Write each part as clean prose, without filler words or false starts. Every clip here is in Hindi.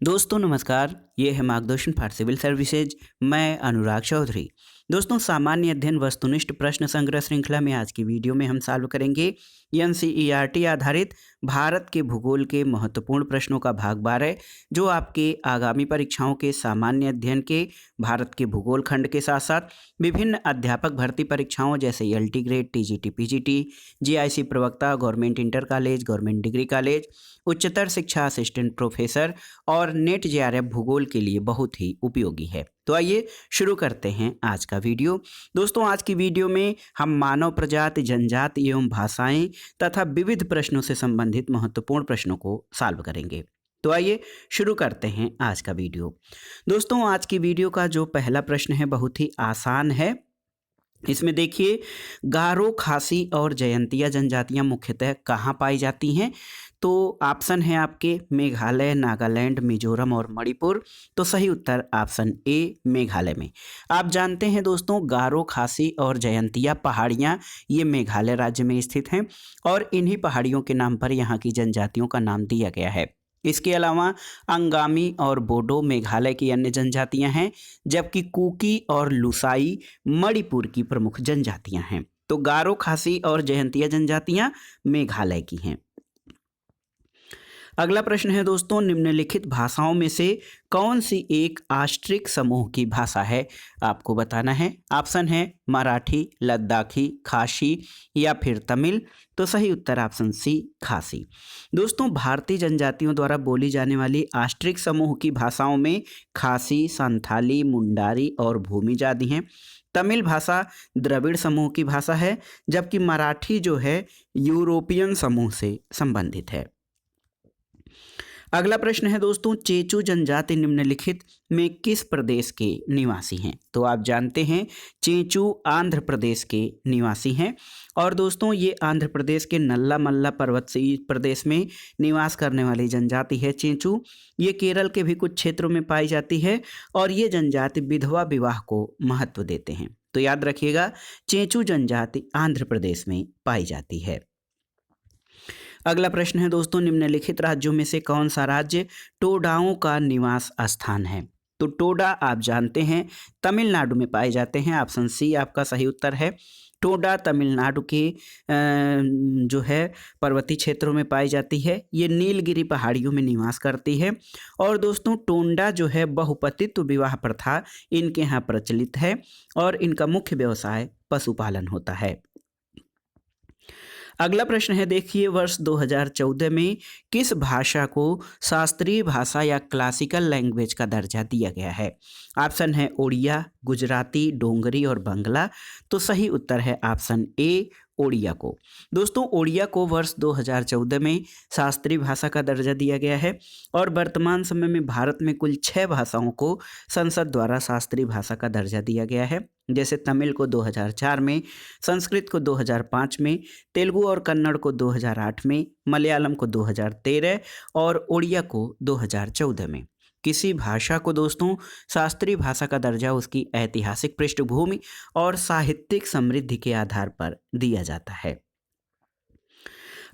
दोस्तों नमस्कार, ये है मार्गदर्शन फॉर सिविल सर्विसेज। मैं अनुराग चौधरी। दोस्तों, सामान्य अध्ययन वस्तुनिष्ठ प्रश्न संग्रह श्रृंखला में आज की वीडियो में हम सॉल्व करेंगे एनसीईआरटी आधारित भारत के भूगोल के महत्वपूर्ण प्रश्नों का भाग 12, जो आपके आगामी परीक्षाओं के सामान्य अध्ययन के भारत के भूगोल खंड के साथ साथ विभिन्न अध्यापक भर्ती परीक्षाओं जैसे LT grade, TGT, PGT, GIC प्रवक्ता, government inter college, government degree college, उच्चतर शिक्षा असिस्टेंट प्रोफेसर और नेट जेआरएफ भूगोल के लिए बहुत ही उपयोगी है। तो आइए शुरू करते हैं आज का वीडियो। दोस्तों, आज की वीडियो में हम मानव प्रजाति, जनजाति एवं भाषाएं तथा विविध प्रश्नों से संबंधित महत्वपूर्ण प्रश्नों को सॉल्व करेंगे। तो आइए शुरू करते हैं आज का वीडियो। दोस्तों, आज की वीडियो का जो पहला प्रश्न है बहुत ही आसान है। इसमें देखिए, गारो, खासी और जयंतिया जनजातियां मुख्यतः कहाँ पाई जाती हैं? तो ऑप्शन है आपके मेघालय, नागालैंड, मिजोरम और मणिपुर। तो सही उत्तर ऑप्शन ए मेघालय में। आप जानते हैं दोस्तों, गारो, खासी और जयंतिया पहाड़ियाँ ये मेघालय राज्य में स्थित हैं और इन्हीं पहाड़ियों के नाम पर यहाँ की जनजातियों का नाम दिया गया है। इसके अलावा अंगामी और बोडो मेघालय की अन्य जनजातियां हैं, जबकि कुकी और लुसाई मणिपुर की प्रमुख जनजातियां हैं। तो गारो, खासी और जयंतिया जनजातियां मेघालय की हैं। अगला प्रश्न है दोस्तों, निम्नलिखित भाषाओं में से कौन सी एक आष्ट्रिक समूह की भाषा है? आपको बताना है। ऑप्शन है मराठी, लद्दाखी, खासी या फिर तमिल। तो सही उत्तर ऑप्शन सी खासी। दोस्तों, भारतीय जनजातियों द्वारा बोली जाने वाली आष्ट्रिक समूह की भाषाओं में खासी, संथाली, मुंडारी और भूमिज आदि हैं। तमिल भाषा द्रविड़ समूह की भाषा है, जबकि मराठी जो है यूरोपियन समूह से संबंधित है। अगला प्रश्न है दोस्तों, चेचू जनजाति निम्नलिखित में किस प्रदेश के निवासी हैं? तो आप जानते हैं चेचू आंध्र प्रदेश के निवासी हैं और दोस्तों ये आंध्र प्रदेश के नल्ला मल्ला पर्वतीय प्रदेश में निवास करने वाली जनजाति है चेचू। ये केरल के भी कुछ क्षेत्रों में पाई जाती है और ये जनजाति विधवा विवाह को महत्व देते हैं। तो याद रखिएगा, चेचू जनजाति आंध्र प्रदेश में पाई जाती है। अगला प्रश्न है दोस्तों, निम्नलिखित राज्यों में से कौन सा राज्य टोडाओं का निवास स्थान है? तो टोडा आप जानते हैं तमिलनाडु में पाए जाते हैं। ऑप्शन सी आपका सही उत्तर है। टोडा तमिलनाडु के जो है पर्वतीय क्षेत्रों में पाई जाती है। ये नीलगिरी पहाड़ियों में निवास करती है और दोस्तों टोंडा जो है बहुपतित्व विवाह प्रथा इनके यहाँ प्रचलित है और इनका मुख्य व्यवसाय पशुपालन होता है। अगला प्रश्न है देखिए, वर्ष 2014 में किस भाषा को शास्त्रीय भाषा या क्लासिकल लैंग्वेज का दर्जा दिया गया है? ऑप्शन है ओडिया, गुजराती, डोंगरी और बंगला। तो सही उत्तर है ऑप्शन ए ओडिया को। दोस्तों, ओडिया को वर्ष 2014 में शास्त्रीय भाषा का दर्जा दिया गया है और वर्तमान समय में भारत में कुल 6 भाषाओं को संसद द्वारा शास्त्रीय भाषा का दर्जा दिया गया है, जैसे तमिल को 2004 में, संस्कृत को 2005 में, तेलुगु और कन्नड़ को 2008 में, मलयालम को 2013 और ओडिया को 2014 में। किसी भाषा को दोस्तों शास्त्रीय भाषा का दर्जा उसकी ऐतिहासिक पृष्ठभूमि और साहित्यिक समृद्धि के आधार पर दिया जाता है।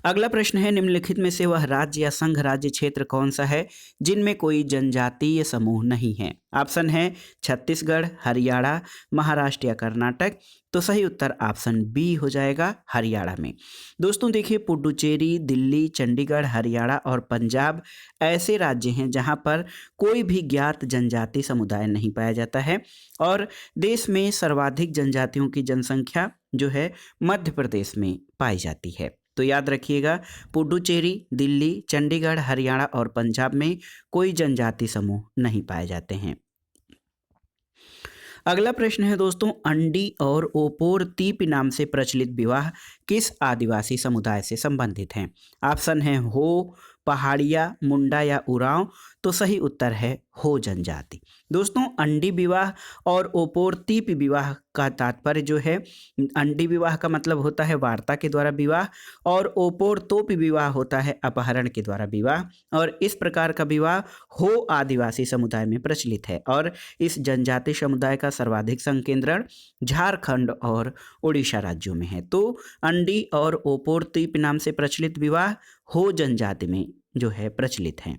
अगला प्रश्न है, निम्नलिखित में से वह राज्य या संघ राज्य क्षेत्र कौन सा है जिनमें कोई जनजातीय समूह नहीं है? ऑप्शन है छत्तीसगढ़, हरियाणा, महाराष्ट्र या कर्नाटक। तो सही उत्तर ऑप्शन बी हो जाएगा, हरियाणा में। दोस्तों देखिए, पुडुचेरी, दिल्ली, चंडीगढ़, हरियाणा और पंजाब ऐसे राज्य हैं जहां पर कोई भी ज्ञात जनजाति समुदाय नहीं पाया जाता है और देश में सर्वाधिक जनजातियों की जनसंख्या जो है मध्य प्रदेश में पाई जाती है। तो याद रखिएगा, पुडुचेरी, दिल्ली, चंडीगढ़, हरियाणा और पंजाब में कोई जनजाति समूह नहीं पाए जाते हैं। अगला प्रश्न है दोस्तों, अंडी और ओपोर तीपी नाम से प्रचलित विवाह किस आदिवासी समुदाय से संबंधित हैं? ऑप्शन है हो, पहाड़िया, मुंडा या उरांव। तो सही उत्तर है हो जनजाति। दोस्तों, अंडी विवाह और ओपोर तीपी विवाह का तात्पर्य जो है, अंडी विवाह का मतलब होता है वार्ता के द्वारा विवाह और ओपोर तोपी विवाह होता है अपहरण के द्वारा विवाह। और इस प्रकार का विवाह हो आदिवासी समुदाय में प्रचलित है और इस जनजाति समुदाय का सर्वाधिक संकेंद्रण झारखंड और उड़ीसा राज्यों में है। तो अंडी और ओपोर तीप नाम से प्रचलित विवाह हो जनजाति में जो है प्रचलित हैं।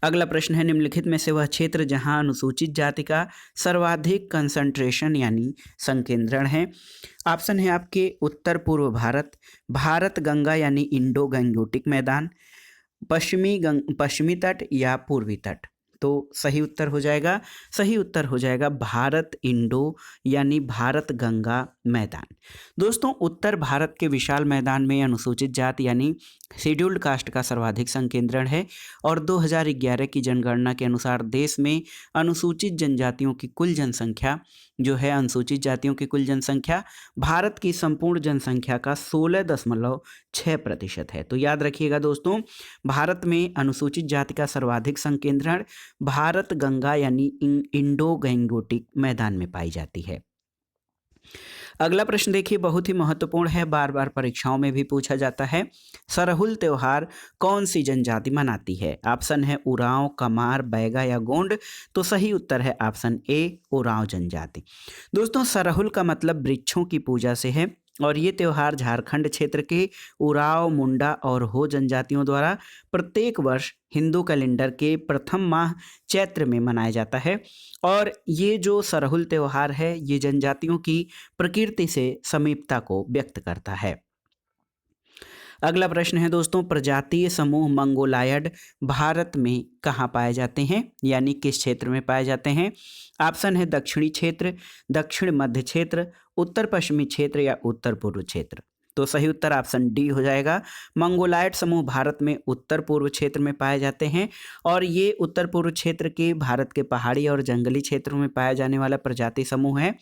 अगला प्रश्न है, निम्नलिखित में से वह क्षेत्र जहां अनुसूचित जाति का सर्वाधिक कंसंट्रेशन यानी संकेंद्रण है। ऑप्शन है आपके उत्तर पूर्व भारत, भारत गंगा यानी इंडो गंगोटिक मैदान, पश्चिमी तट या पूर्वी तट। तो सही उत्तर हो जाएगा भारत इंडो यानी भारत गंगा मैदान। दोस्तों, उत्तर भारत के विशाल मैदान में अनुसूचित जाति यानी शेड्यूल्ड कास्ट का सर्वाधिक संकेंद्रण है और 2011 की जनगणना के अनुसार देश में अनुसूचित जनजातियों की कुल जनसंख्या जो है, अनुसूचित जातियों की कुल जनसंख्या भारत की संपूर्ण जनसंख्या का 16.6% है। तो याद रखिएगा दोस्तों, भारत में अनुसूचित जाति का सर्वाधिक संकेंद्रण भारत गंगा यानी इंडो गंगोटिक मैदान में पाई जाती है। अगला प्रश्न देखिए, बहुत ही महत्वपूर्ण है, बार बार परीक्षाओं में भी पूछा जाता है। सरहुल त्योहार कौन सी जनजाति मनाती है? ऑप्शन है उरांव, कमार, बैगा या गोंड। तो सही उत्तर है ऑप्शन ए, उरांव जनजाति। दोस्तों, सरहुल का मतलब वृक्षों की पूजा से है और ये त्यौहार झारखंड क्षेत्र के उरांव, मुंडा और हो जनजातियों द्वारा प्रत्येक वर्ष हिंदू कैलेंडर के प्रथम माह चैत्र में मनाया जाता है। और ये जो सरहुल त्यौहार है, ये जनजातियों की प्रकृति से समीपता को व्यक्त करता है। अगला प्रश्न है दोस्तों, प्रजातीय समूह मंगोलायड भारत में कहाँ पाए जाते हैं यानी किस क्षेत्र में पाए जाते हैं? ऑप्शन है दक्षिणी क्षेत्र, दक्षिण मध्य क्षेत्र, उत्तर पश्चिमी क्षेत्र या उत्तर पूर्व क्षेत्र। तो सही उत्तर ऑप्शन डी हो जाएगा। मंगोलायड समूह भारत में उत्तर पूर्व क्षेत्र में पाए जाते हैं और ये उत्तर पूर्व क्षेत्र के भारत के पहाड़ी और जंगली क्षेत्रों में पाया जाने वाला प्रजाति समूह है।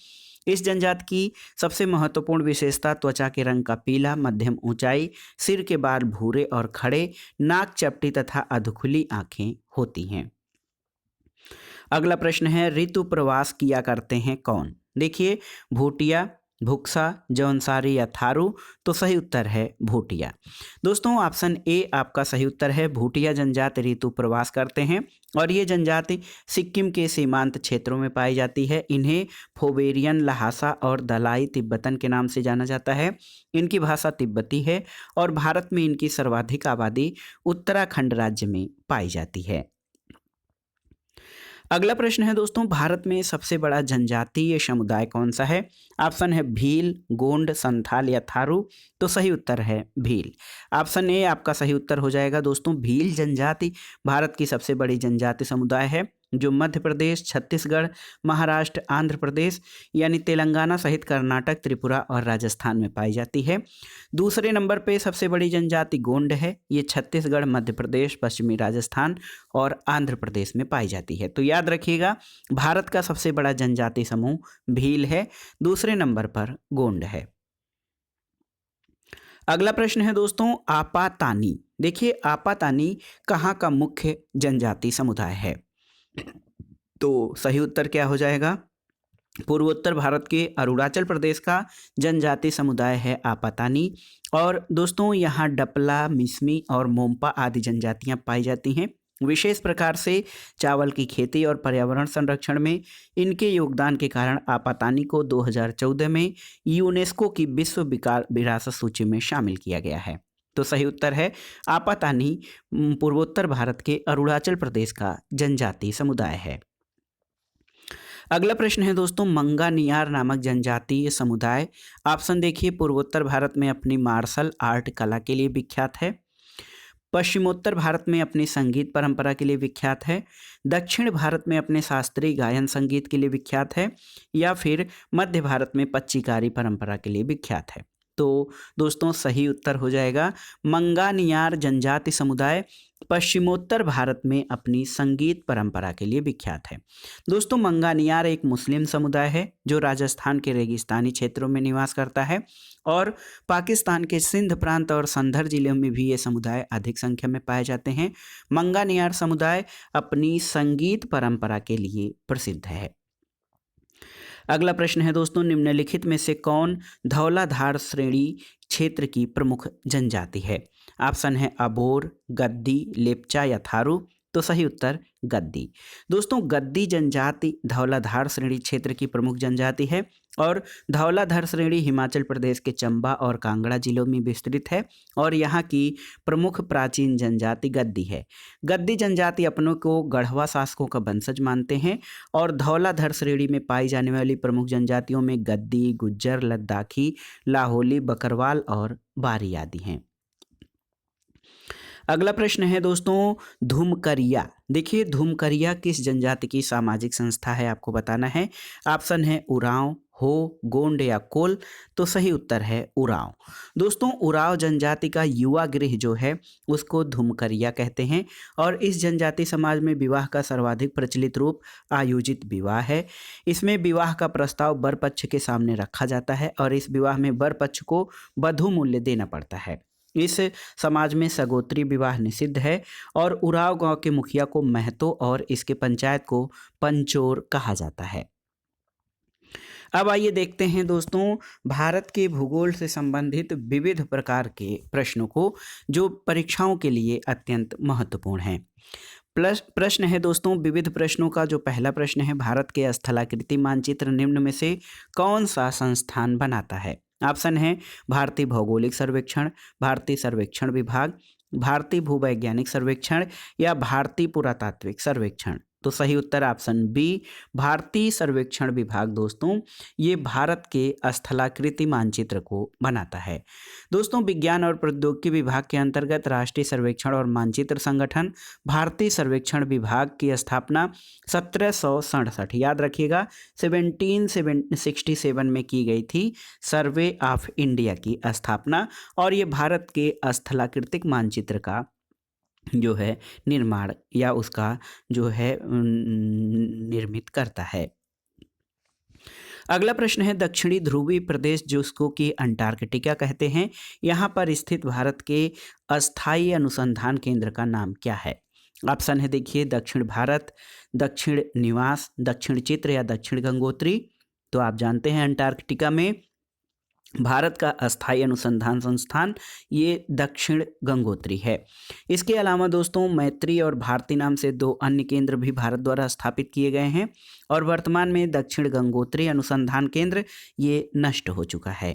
इस जनजाति की सबसे महत्वपूर्ण विशेषता त्वचा के रंग का पीला, मध्यम ऊंचाई, सिर के बाल भूरे और खड़े, नाक चपटी तथा अधखुली आंखें होती हैं। अगला प्रश्न है, ऋतु प्रवास किया करते हैं कौन? देखिए, भूटिया, भुक्सा, जौनसारी या थारू। तो सही उत्तर है भूटिया। दोस्तों, ऑप्शन ए आपका सही उत्तर है। भूटिया जनजाति ऋतु प्रवास करते हैं और ये जनजाति सिक्किम के सीमांत क्षेत्रों में पाई जाती है। इन्हें फोबेरियन, लहासा और दलाई तिब्बतन के नाम से जाना जाता है। इनकी भाषा तिब्बती है और भारत में इनकी सर्वाधिक आबादी उत्तराखंड राज्य में पाई जाती है। अगला प्रश्न है दोस्तों, भारत में सबसे बड़ा जनजातीय समुदाय कौन सा है? ऑप्शन है भील, गोंड, संथाल या थारू। तो सही उत्तर है भील। ऑप्शन ए आपका सही उत्तर हो जाएगा। दोस्तों, भील जनजाति भारत की सबसे बड़ी जनजाति समुदाय है जो मध्य प्रदेश, छत्तीसगढ़, महाराष्ट्र, आंध्र प्रदेश यानी तेलंगाना सहित कर्नाटक, त्रिपुरा और राजस्थान में पाई जाती है। दूसरे नंबर पे सबसे बड़ी जनजाति गोंड है। ये छत्तीसगढ़, मध्य प्रदेश, पश्चिमी राजस्थान और आंध्र प्रदेश में पाई जाती है। तो याद रखिएगा, भारत का सबसे बड़ा जनजाति समूह भील है, दूसरे नंबर पर गोंड है। अगला प्रश्न है दोस्तों, आपातानी। देखिए, आपातानी कहाँ का मुख्य जनजाति समुदाय है? तो सही उत्तर क्या हो जाएगा? पूर्वोत्तर भारत के अरुणाचल प्रदेश का जनजाति समुदाय है आपातानी। और दोस्तों, यहाँ डपला, मिसमी और मोम्पा आदि जनजातियाँ पाई जाती हैं। विशेष प्रकार से चावल की खेती और पर्यावरण संरक्षण में इनके योगदान के कारण आपातानी को 2014 में यूनेस्को की विश्व विरासत सूची में शामिल किया गया है। तो सही उत्तर है आपातानी पूर्वोत्तर भारत के अरुणाचल प्रदेश का जनजाति समुदाय है। अगला प्रश्न है दोस्तों, मंगानियार नामक जनजातीय समुदाय ऑप्शन देखिए, पूर्वोत्तर भारत में अपनी मार्शल आर्ट कला के लिए विख्यात है, पश्चिमोत्तर भारत में अपनी संगीत परंपरा के लिए विख्यात है, दक्षिण भारत में अपने शास्त्रीय गायन संगीत के लिए विख्यात है या फिर मध्य भारत में पच्चीकारी परंपरा के लिए विख्यात है। तो दोस्तों, सही उत्तर हो जाएगा मंगानियार जनजाति समुदाय पश्चिमोत्तर भारत में अपनी संगीत परंपरा के लिए विख्यात है। दोस्तों, मंगानियार एक मुस्लिम समुदाय है जो राजस्थान के रेगिस्तानी क्षेत्रों में निवास करता है और पाकिस्तान के सिंध प्रांत और संदर जिलों में भी ये समुदाय अधिक संख्या में पाए जाते हैं। मंगानियार समुदाय अपनी संगीत परंपरा के लिए प्रसिद्ध है। अगला प्रश्न है दोस्तों, निम्नलिखित में से कौन धौलाधार श्रेणी क्षेत्र की प्रमुख जनजाति है? ऑप्शन है अबोर, गद्दी, लेप्चा या थारू। तो सही उत्तर गद्दी। दोस्तों गद्दी जनजाति धौलाधार श्रेणी क्षेत्र की प्रमुख जनजाति है और धौलाधार श्रेणी हिमाचल प्रदेश के चंबा और कांगड़ा जिलों में विस्तृत है और यहाँ की प्रमुख प्राचीन जनजाति गद्दी है। गद्दी जनजाति अपनों को गढ़वा शासकों का वंशज मानते हैं और धौलाधार श्रेणी में पाई जाने वाली प्रमुख जनजातियों में गद्दी, गुज्जर, लद्दाखी, लाहौली, बकरवाल और बारी आदि हैं। अगला प्रश्न है दोस्तों धूमकरिया। देखिए धूमकरिया किस जनजाति की सामाजिक संस्था है, आपको बताना है। ऑप्शन है उरांव, हो, गोंड या कोल। तो सही उत्तर है उरांव। दोस्तों उरांव जनजाति का युवा गृह जो है उसको धूमकरिया कहते हैं और इस जनजाति समाज में विवाह का सर्वाधिक प्रचलित रूप आयोजित विवाह है। इसमें विवाह का प्रस्ताव वर पक्ष के सामने रखा जाता है और इस विवाह में वर पक्ष को वधू मूल्य देना पड़ता है। इस समाज में सगोत्री विवाह निषिद्ध है और उरांव गांव के मुखिया को महतो और इसके पंचायत को पंचोर कहा जाता है। अब आइए देखते हैं दोस्तों भारत के भूगोल से संबंधित विविध प्रकार के प्रश्नों को जो परीक्षाओं के लिए अत्यंत महत्वपूर्ण हैं। प्लस प्रश्न है दोस्तों विविध प्रश्नों का जो पहला प्रश्न है, भारत के स्थलाकृति मानचित्र निम्न में से कौन सा संस्थान बनाता है। ऑप्शन है भारतीय भौगोलिक सर्वेक्षण, भारतीय सर्वेक्षण विभाग, भारतीय भूवैज्ञानिक सर्वेक्षण या भारतीय पुरातात्विक सर्वेक्षण। तो सही उत्तर ऑप्शन बी भारतीय सर्वेक्षण विभाग दोस्तों ये भारत के स्थलाकृति मानचित्र को बनाता है। दोस्तों विज्ञान और प्रौद्योगिकी विभाग के अंतर्गत राष्ट्रीय सर्वेक्षण और मानचित्र संगठन भारतीय सर्वेक्षण विभाग की स्थापना 1767 याद रखिएगा 1767 में की गई थी सर्वे ऑफ इंडिया की स्थापना और ये भारत के स्थलाकृतिक मानचित्र का जो है निर्माण या उसका जो है निर्मित करता है। अगला प्रश्न है दक्षिणी ध्रुवीय प्रदेश जिसको कि अंटार्कटिका कहते हैं, यहाँ पर स्थित भारत के अस्थायी अनुसंधान केंद्र का नाम क्या है। ऑप्शन है देखिए दक्षिण भारत, दक्षिण निवास, दक्षिण चित्र या दक्षिण गंगोत्री। तो आप जानते हैं अंटार्कटिका में भारत का अस्थायी अनुसंधान संस्थान ये दक्षिण गंगोत्री है। इसके अलावा दोस्तों मैत्री और भारती नाम से दो अन्य केंद्र भी भारत द्वारा स्थापित किए गए हैं और वर्तमान में दक्षिण गंगोत्री अनुसंधान केंद्र ये नष्ट हो चुका है।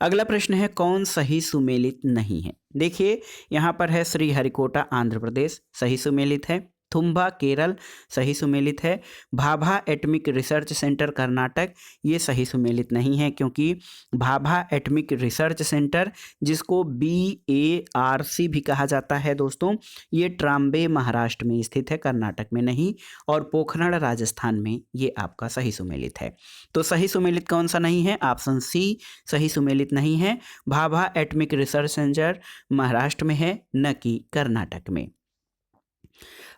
अगला प्रश्न है कौन सही सुमेलित नहीं है। देखिए यहाँ पर है श्रीहरिकोटा आंध्र प्रदेश सही सुमेलित है, थुम्बा केरल सही सुमेलित है, Bhabha atomic research centre Karnataka ये सही सुमेलित नहीं है क्योंकि भाभा एटमिक रिसर्च सेंटर जिसको BARC भी कहा जाता है दोस्तों ये ट्राम्बे महाराष्ट्र में स्थित है, कर्नाटक में नहीं, और पोखरण राजस्थान में ये आपका सही सुमेलित है। तो सही सुमेलित कौन सा नहीं है, ऑप्शन सी सही सुमेलित नहीं है। Bhabha atomic research centre Maharashtra में है न कि कर्नाटक में।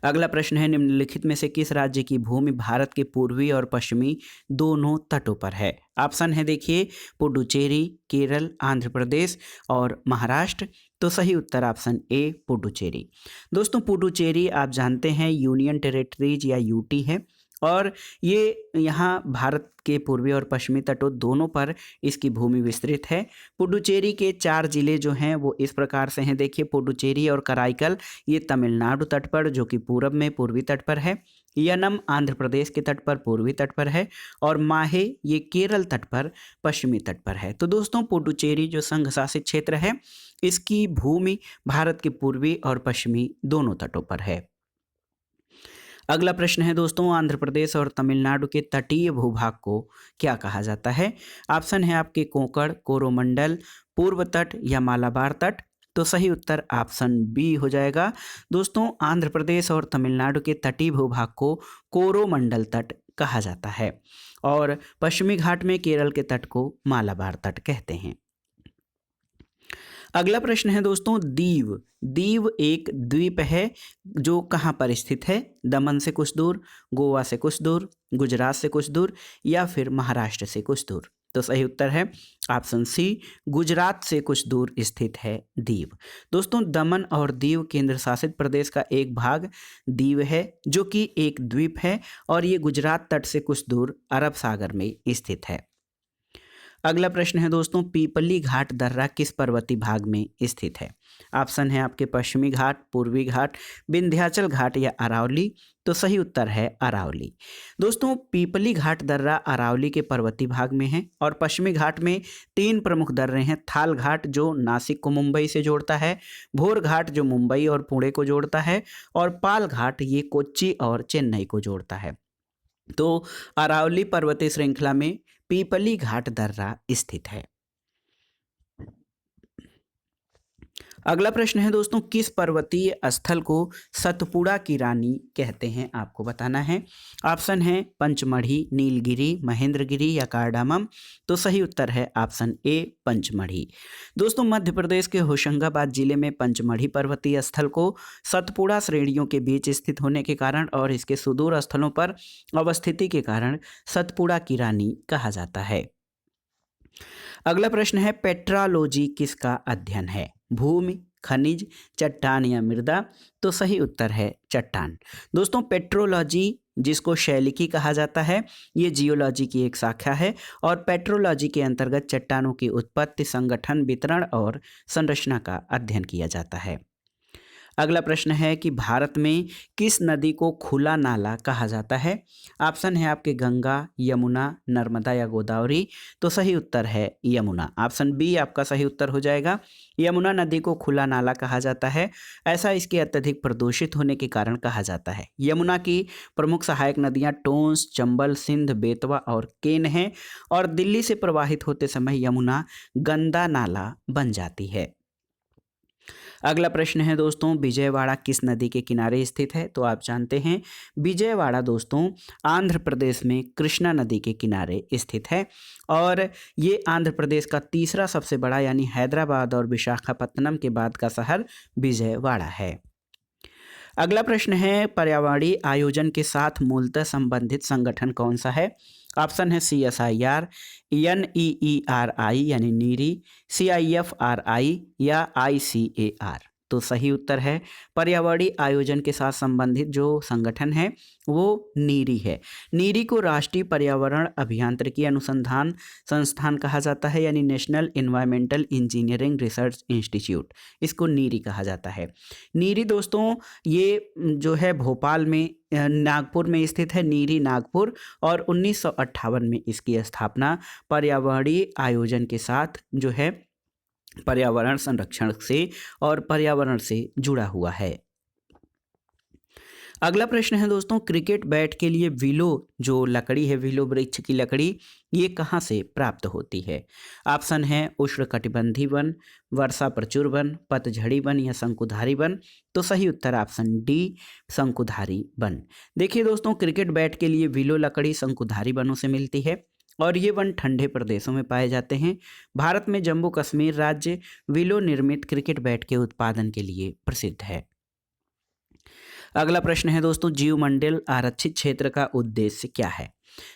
अगला प्रश्न है निम्नलिखित में से किस राज्य की भूमि भारत के पूर्वी और पश्चिमी दोनों तटों पर है। ऑप्शन है देखिए पुडुचेरी, केरल, आंध्र प्रदेश और महाराष्ट्र। तो सही उत्तर ऑप्शन ए पुडुचेरी। दोस्तों पुडुचेरी आप जानते हैं यूनियन टेरिटरीज या यूटी है और ये यहाँ भारत के पूर्वी और पश्चिमी तटों दोनों पर इसकी भूमि विस्तृत है। पुडुचेरी के 4 जिले जो हैं वो इस प्रकार से हैं, देखिए पुडुचेरी और कराईकल ये तमिलनाडु तट पर जो कि पूरब में पूर्वी तट पर है, यनम आंध्र प्रदेश के तट पर पूर्वी तट पर है और माहे ये केरल तट पर पश्चिमी तट पर है। तो दोस्तों पुडुचेरी जो संघ शासित क्षेत्र है इसकी भूमि भारत के पूर्वी और पश्चिमी दोनों तटों पर है। अगला प्रश्न है दोस्तों आंध्र प्रदेश और तमिलनाडु के तटीय भूभाग को क्या कहा जाता है। ऑप्शन है आपके कोंकण, कोरोमंडल, पूर्व तट या मालाबार तट। तो सही उत्तर ऑप्शन बी हो जाएगा। दोस्तों आंध्र प्रदेश और तमिलनाडु के तटीय भूभाग को कोरोमंडल तट कहा जाता है और पश्चिमी घाट में केरल के तट को मालाबार तट कहते हैं। अगला प्रश्न है दोस्तों दीव। दीव एक द्वीप है जो कहाँ पर स्थित है, दमन से कुछ दूर, गोवा से कुछ दूर, गुजरात से कुछ दूर या फिर महाराष्ट्र से कुछ दूर। तो सही उत्तर है ऑप्शन सी गुजरात से कुछ दूर स्थित है दीव। दोस्तों दमन और दीव केंद्र शासित प्रदेश का एक भाग दीव है जो कि एक द्वीप है और ये गुजरात तट से कुछ दूर अरब सागर में स्थित है। अगला प्रश्न है दोस्तों, पीपली घाट दर्रा किस पर्वतीय भाग में स्थित है? ऑप्शन है आपके पश्चिमी घाट, पूर्वी घाट, विंध्याचल घाट या अरावली। तो सही उत्तर है अरावली। दोस्तों पीपली घाट दर्रा अरावली के पर्वतीय भाग में है और पश्चिमी घाट में तीन प्रमुख दर्रे हैं। थाल घाट जो नासिक को मुंबई से जोड़ता है, भोर घाट जो मुंबई और पुणे को जोड़ता है, और पाल घाट ये कोच्चि और चेन्नई को जोड़ता है। तो अरावली पर्वतीय श्रृंखला में पीपली घाट दर्रा स्थित है। अगला प्रश्न है दोस्तों, किस पर्वतीय स्थल को सतपुड़ा की रानी कहते हैं? आपको बताना है। ऑप्शन है पंचमढ़ी, नीलगिरी, महेंद्रगिरी या कार्डामम। तो सही उत्तर है ऑप्शन ए पंचमढ़ी। दोस्तों मध्य प्रदेश के होशंगाबाद जिले में पंचमढ़ी पर्वतीय स्थल को सतपुड़ा श्रेणियों के बीच स्थित होने के कारण और इसके सुदूर स्थलों पर अवस्थिति के कारण सतपुड़ा की रानी कहा जाता है। अगला प्रश्न है, पेट्रोलॉजी किसका अध्ययन है? भूमि, खनिज, चट्टान या मृदा। तो सही उत्तर है चट्टान। दोस्तों पेट्रोलॉजी जिसको शैलिकी कहा जाता है, ये जियोलॉजी की एक शाखा है और पेट्रोलॉजी के अंतर्गत चट्टानों की उत्पत्ति, संगठन, वितरण और संरचना का अध्ययन किया जाता है। अगला प्रश्न है कि भारत में किस नदी को खुला नाला कहा जाता है? ऑप्शन है आपके गंगा, यमुना, नर्मदा या गोदावरी। तो सही उत्तर है यमुना। ऑप्शन बी आपका सही उत्तर हो जाएगा। यमुना नदी को खुला नाला कहा जाता है। ऐसा इसके अत्यधिक प्रदूषित होने के कारण कहा जाता है। यमुना की प्रमुख सहायक नदियां टोंस, चंबल, सिंध, बेतवा और केन हैं और दिल्ली से प्रवाहित होते समय यमुना गंदा नाला बन जाती है। अगला प्रश्न है दोस्तों, विजयवाड़ा किस नदी के किनारे स्थित है? तो आप जानते हैं विजयवाड़ा दोस्तों आंध्र प्रदेश में कृष्णा नदी के किनारे स्थित है और ये आंध्र प्रदेश का तीसरा सबसे बड़ा यानी हैदराबाद और विशाखापत्तनम के बाद का शहर विजयवाड़ा है। अगला प्रश्न है, पर्यावरणीय आयोजन के साथ मूलतः संबंधित संगठन कौन सा है? ऑप्शन है CSIR, NEERI यानी नीरी, CIFRI या ICAR। तो सही उत्तर है पर्यावरणीय आयोजन के साथ संबंधित जो संगठन है वो नीरी है। नीरी को राष्ट्रीय पर्यावरण अभियांत्रिकी अनुसंधान संस्थान कहा जाता है यानी national environmental engineering research institute, इसको नीरी कहा जाता है। नीरी दोस्तों ये जो है भोपाल में नागपुर में स्थित है, नीरी नागपुर, और 1958 में इसकी स्थापना पर्यावरणीय आयोजन के साथ जो है पर्यावरण संरक्षण से और पर्यावरण से जुड़ा हुआ है। अगला प्रश्न है दोस्तों, क्रिकेट बैट के लिए विलो जो लकड़ी है, विलो वृक्ष की लकड़ी, ये कहाँ से प्राप्त होती है? ऑप्शन है उष्णकटिबंधीय वन, वर्षा प्रचुर वन, पतझड़ी वन या शंकुधारी वन। तो सही उत्तर ऑप्शन डी शंकुधारी वन। देखिए दोस्तों क्रिकेट बैट के लिए विलो लकड़ी शंकुधारी वनों से मिलती है और ये वन ठंडे प्रदेशों में पाए जाते हैं। भारत में जम्मू कश्मीर राज्य विलो निर्मित क्रिकेट बैट के उत्पादन के लिए प्रसिद्ध है। अगला प्रश्न है दोस्तों, जीवमंडल आरक्षित क्षेत्र का उद्देश्य क्या है?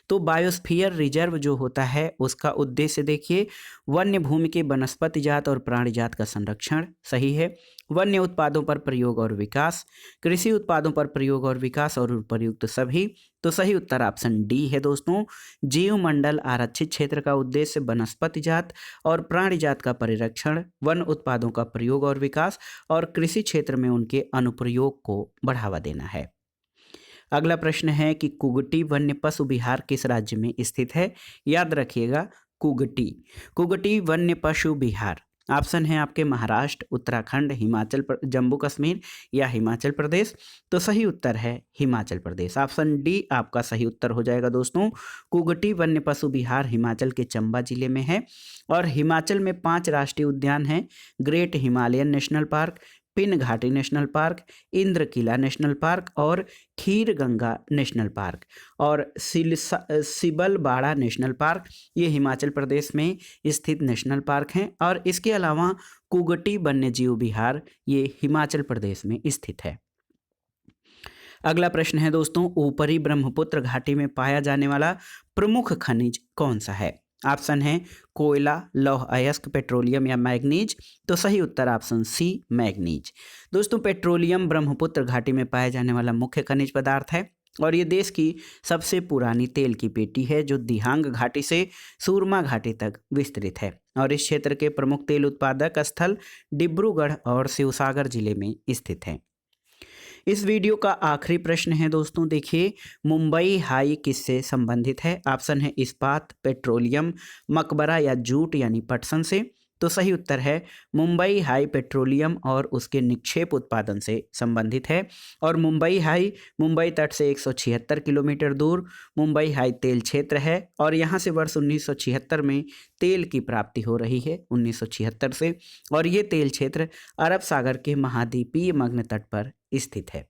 तो बायोस्फीयर रिजर्व जो होता है उसका उद्देश्य देखिए वन्य भूमि के वनस्पति जात और प्राणी जात का संरक्षण, सही है। वन्य उत्पादों पर प्रयोग और विकास, कृषि उत्पादों पर प्रयोग और विकास और उपर्युक्त सभी। तो सही उत्तर ऑप्शन डी है दोस्तों। जीवमंडल आरक्षित क्षेत्र का उद्देश्य वनस्पति जात और प्राणी जात का परिरक्षण, वन उत्पादों का प्रयोग और विकास और कृषि क्षेत्र में उनके अनुप्रयोग को बढ़ावा देना है। अगला प्रश्न है कि कुगटी वन्य पशु विहार किस राज्य में स्थित है? याद रखिएगा कुगटी वन्य पशु विहार। ऑप्शन है आपके महाराष्ट्र, उत्तराखंड, जम्मू कश्मीर या हिमाचल प्रदेश। तो सही उत्तर है हिमाचल प्रदेश। ऑप्शन डी आपका सही उत्तर हो जाएगा दोस्तों। कुगटी वन्य पशु विहार हिमाचल के चंबा जिले में है और हिमाचल में 5 राष्ट्रीय उद्यान हैं। Great Himalayan national park, Pin घाटी national park, Indrakila national park और खीर गंगा नेशनल पार्क और सिबलबाड़ा नेशनल पार्क, ये हिमाचल प्रदेश में स्थित नेशनल पार्क हैं। और इसके अलावा कुगटी वन्यजीव विहार ये हिमाचल प्रदेश में स्थित है। अगला प्रश्न है दोस्तों, ऊपरी ब्रह्मपुत्र घाटी में पाया जाने वाला प्रमुख खनिज कौन सा है? ऑप्शन है कोयला, लौह अयस्क, पेट्रोलियम या मैग्नीज। तो सही उत्तर ऑप्शन सी मैग्नीज। दोस्तों पेट्रोलियम ब्रह्मपुत्र घाटी में पाए जाने वाला मुख्य खनिज पदार्थ है। और ये देश की सबसे पुरानी तेल की पेटी है जो दिहांग घाटी से सूरमा घाटी तक विस्तृत है। और इस क्षेत्र के प्रमुख तेल उत्पादक स्थल डिब्रूगढ़ और शिवसागर जिले में स्थित है। इस वीडियो का आखिरी प्रश्न है दोस्तों, देखिए, मुंबई हाई किससे संबंधित है? ऑप्शन है इस्पात, पेट्रोलियम, मकबरा या जूट यानी पटसन से। तो सही उत्तर है मुंबई हाई पेट्रोलियम और उसके निक्षेप उत्पादन से संबंधित है। और मुंबई हाई मुंबई तट से 176 किलोमीटर दूर मुंबई हाई तेल क्षेत्र है और यहाँ से वर्ष 1976 में तेल की प्राप्ति हो रही है, 1976 से। और ये तेल क्षेत्र अरब सागर के महाद्वीपीय मग्न तट पर स्थित है।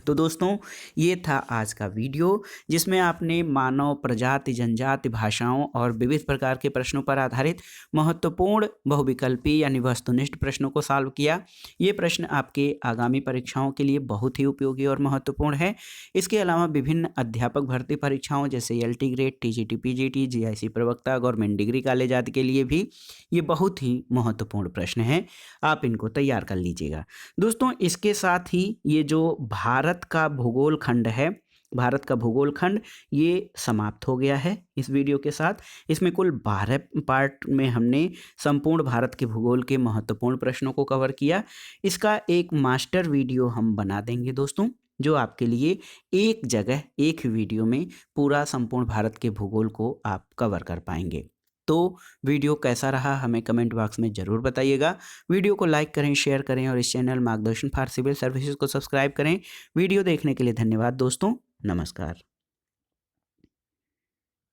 तो दोस्तों, ये था आज का वीडियो जिसमें आपने मानव, प्रजाति, जनजाति, भाषाओं और विविध प्रकार के प्रश्नों पर आधारित महत्वपूर्ण बहुविकल्पी यानी वस्तुनिष्ठ प्रश्नों को सॉल्व किया। ये प्रश्न आपके आगामी परीक्षाओं के लिए बहुत ही उपयोगी और महत्वपूर्ण है। इसके अलावा विभिन्न अध्यापक भर्ती परीक्षाओं जैसे LT grade, TGT, PGT, GIC प्रवक्ता, गवर्नमेंट डिग्री कॉलेज आदि के लिए भी ये बहुत ही महत्वपूर्ण प्रश्न हैं। आप इनको तैयार कर लीजिएगा। दोस्तों, इसके साथ ही ये जो भारत का भूगोल खंड है, भारत का भूगोल खंड, ये समाप्त हो गया है इस वीडियो के साथ। इसमें कुल 12 पार्ट में हमने संपूर्ण भारत के भूगोल के महत्वपूर्ण प्रश्नों को कवर किया। इसका एक मास्टर वीडियो हम बना देंगे दोस्तों, जो आपके लिए एक जगह एक वीडियो में पूरा संपूर्ण भारत के भूगोल को आप कवर कर पाएंगे। तो वीडियो कैसा रहा हमें कमेंट बॉक्स में ज़रूर बताइएगा। वीडियो को लाइक करें, शेयर करें और इस चैनल मार्गदर्शन फॉर सिविल सर्विसेज को सब्सक्राइब करें। वीडियो देखने के लिए धन्यवाद दोस्तों। नमस्कार।